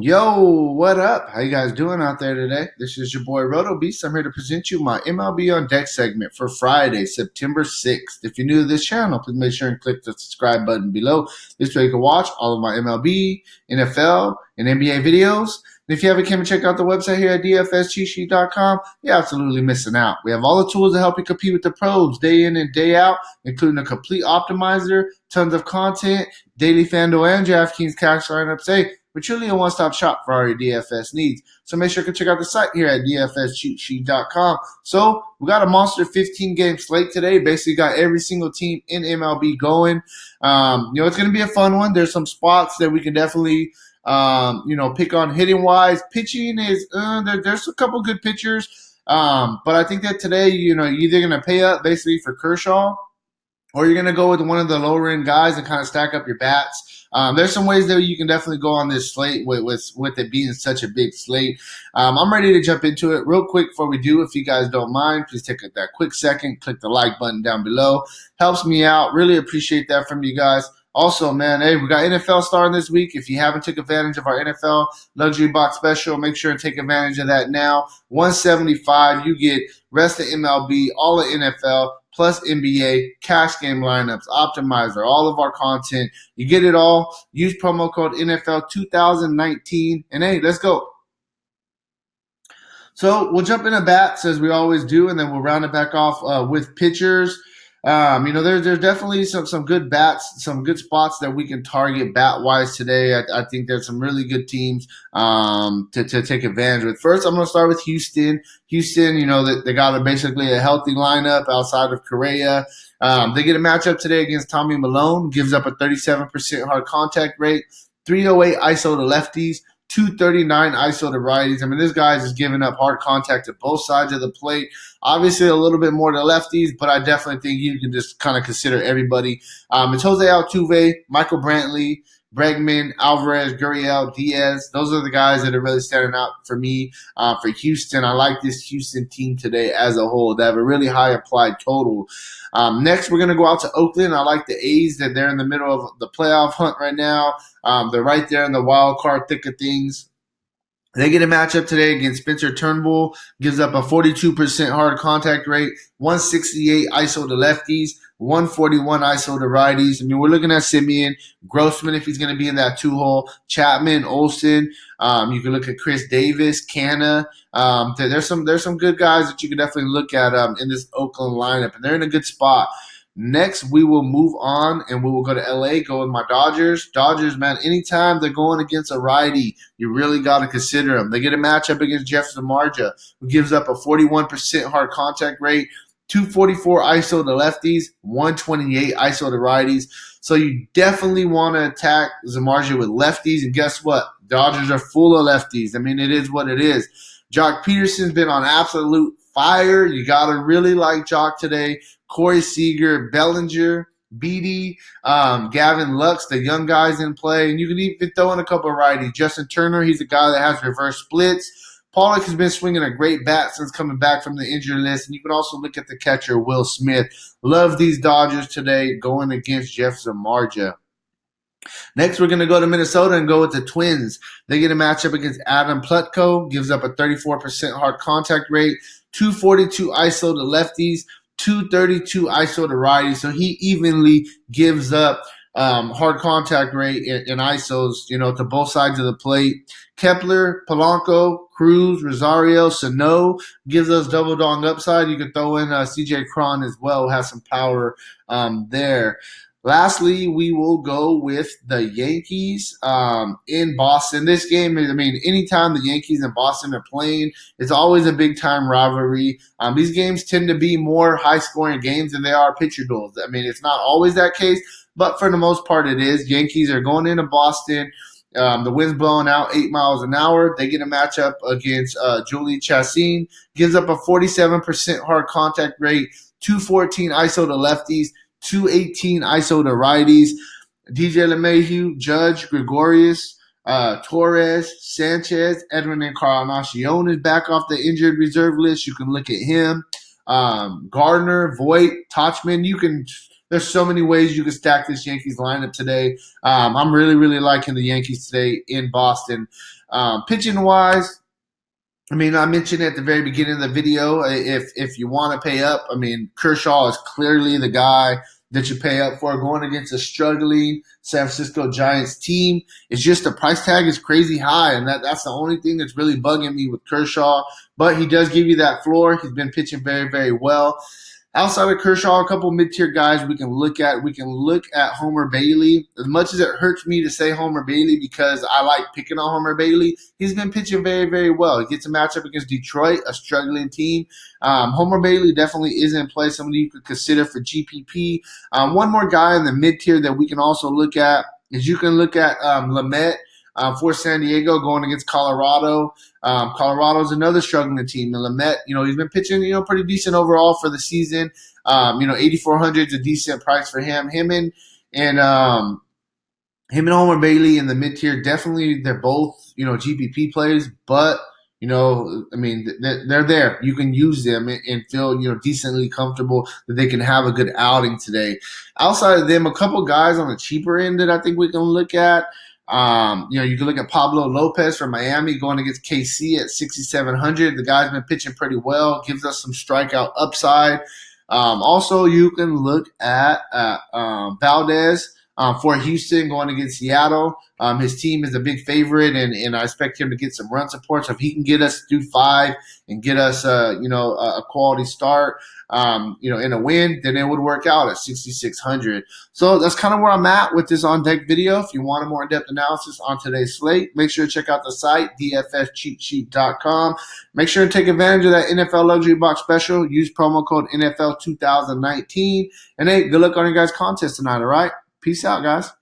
Yo, what up? How you guys doing out there today? This is your boy Roto Beast. I'm here to present you my MLB On Deck segment for Friday, September 6th. If you're new to this channel, please make sure and click the subscribe button below. This way you can watch all of my MLB, NFL, and NBA videos. And if you haven't come and check out the website here at dfscheatsheet.com, you're absolutely missing out. We have all the tools to help you compete with the pros day in and day out, including a complete optimizer, tons of content, daily FanDuel and DraftKings cash lineups. Hey, we're truly a one-stop shop for all your DFS needs. So make sure to check out the site here at dfscheatsheet.com. So we got a monster 15-game slate today. Basically got every single team in MLB going. It's going to be a fun one. There's some spots that we can definitely pick on hitting-wise. Pitching is there's a couple good pitchers. But I think that today, you're either going to pay up basically for Kershaw or you're going to go with one of the lower end guys and kind of stack up your bats. There's some ways that you can definitely go on this slate with it being such a big slate. I'm ready to jump into it real quick before we do. If you guys don't mind, please take that quick second, click the like button down below. Helps me out. Really appreciate that from you guys. Also, man, hey, we got NFL starting this week. If you haven't took advantage of our NFL luxury box special, make sure and take advantage of that now. $175, you get rest of MLB, all of NFL, plus NBA, cash game lineups, optimizer, all of our content. You get it all. Use promo code NFL 2019. And hey, let's go. So we'll jump into bats as we always do, and then we'll round it back off with pitchers. There's definitely some good bats, some good spots that we can target bat wise today. I think there's some really good teams to take advantage with. First, I'm going to start with Houston. Houston, they got basically a healthy lineup outside of Correa. They get a matchup today against Tommy Malone. Gives up a 37% hard contact rate, 308 ISO to lefties, 239 ISO to righties. I mean, this guy's just giving up hard contact to both sides of the plate. Obviously, a little bit more to lefties, but I definitely think you can just kind of consider everybody. It's Jose Altuve, Michael Brantley, Bregman, Alvarez, Gurriel, Diaz. Those are the guys that are really standing out for me for Houston. I like this Houston team today as a whole. They have a really high applied total. Next, we're going to go out to Oakland. I like the A's that they're in the middle of the playoff hunt right now. They're right there in the wild card thick of things. They get a matchup today against Spencer Turnbull. Gives up a 42% hard contact rate, 168 ISO to lefties, 141 ISO to righties. I mean, we're looking at Simeon, Grossman if he's going to be in that two-hole, Chapman, Olsen. You can look at Chris Davis, Canna. There's some good guys that you can definitely look at in this Oakland lineup, and they're in a good spot. Next, we will move on and we will go to LA, go with my Dodgers. Dodgers, man, anytime they're going against a righty, you really got to consider them. They get a matchup against Jeff Samardzija, who gives up a 41% hard contact rate, 244 ISO to lefties, 128 ISO to righties. So you definitely want to attack Samardzija with lefties. And guess what? Dodgers are full of lefties. I mean, it is what it is. Jock Peterson's been on absolute fire. You got to really like Jock today. Corey Seager, Bellinger, Beatty, Gavin Lux, the young guys in play. And you can even throw in a couple of righties. Justin Turner, he's a guy that has reverse splits. Pollock has been swinging a great bat since coming back from the injury list. And you can also look at the catcher, Will Smith. Love these Dodgers today going against Jeff Samardzija. Next, we're going to go to Minnesota and go with the Twins. They get a matchup against Adam Plutko. Gives up a 34% hard contact rate, 242 ISO to lefties, 232 ISO to righties. So he evenly gives up hard contact rate and ISOs, to both sides of the plate. Kepler, Polanco, Cruz, Rosario, Sano gives us double dong upside. You can throw in CJ Cron as well, has some power there. Lastly, we will go with the Yankees in Boston. This game, anytime the Yankees and Boston are playing, it's always a big-time rivalry. These games tend to be more high-scoring games than they are pitcher duels. I mean, it's not always that case, but for the most part it is. Yankees are going into Boston. The wind's blowing out 8 miles an hour. They get a matchup against Julie Chassin. Gives up a 47% hard contact rate, 214 ISO to lefties, 218 ISO to righties. DJ LeMahieu, Judge, Gregorius, Torres, Sanchez, Edwin Encarnacion is back off the injured reserve list. You can look at him. Gardner, Voigt, Tachman. You can There's so many ways you can stack this Yankees lineup today. I'm really, really liking the Yankees today in Boston. Pitching wise, I mean, I mentioned at the very beginning of the video, if you want to pay up, I mean, Kershaw is clearly the guy that you pay up for going against a struggling San Francisco Giants team. It's just the price tag is crazy high, and that's the only thing that's really bugging me with Kershaw. But he does give you that floor. He's been pitching very, very well. Outside of Kershaw, a couple mid-tier guys we can look at. We can look at Homer Bailey. As much as it hurts me to say Homer Bailey because I like picking on Homer Bailey, he's been pitching very, very well. He gets a matchup against Detroit, a struggling team. Homer Bailey definitely is in play, somebody you could consider for GPP. One more guy in the mid-tier that we can also look at is you can look at Lamet. For San Diego going against Colorado. Colorado's another struggling team. And Lamet, he's been pitching, pretty decent overall for the season. 8,400 is a decent price for him. Him and Homer Bailey in the mid tier, definitely they're both, GPP plays, but I mean, they're there. You can use them and feel, decently comfortable that they can have a good outing today. Outside of them, a couple guys on the cheaper end that I think we can look at. You can look at Pablo Lopez from Miami going against KC at 6,700. The guy's been pitching pretty well, gives us some strikeout upside. Also, you can look at Valdez for Houston going against Seattle. His team is a big favorite, and I expect him to get some run support. So if he can get us through 5 and get us, a quality start, in a win, then it would work out at 6,600. So that's kind of where I'm at with this On Deck video. If you want a more in-depth analysis on today's slate, make sure to check out the site, dfscheatsheet.com. Make sure to take advantage of that NFL Luxury Box special. Use promo code NFL2019. And hey, good luck on your guys' contest tonight, all right? Peace out, guys.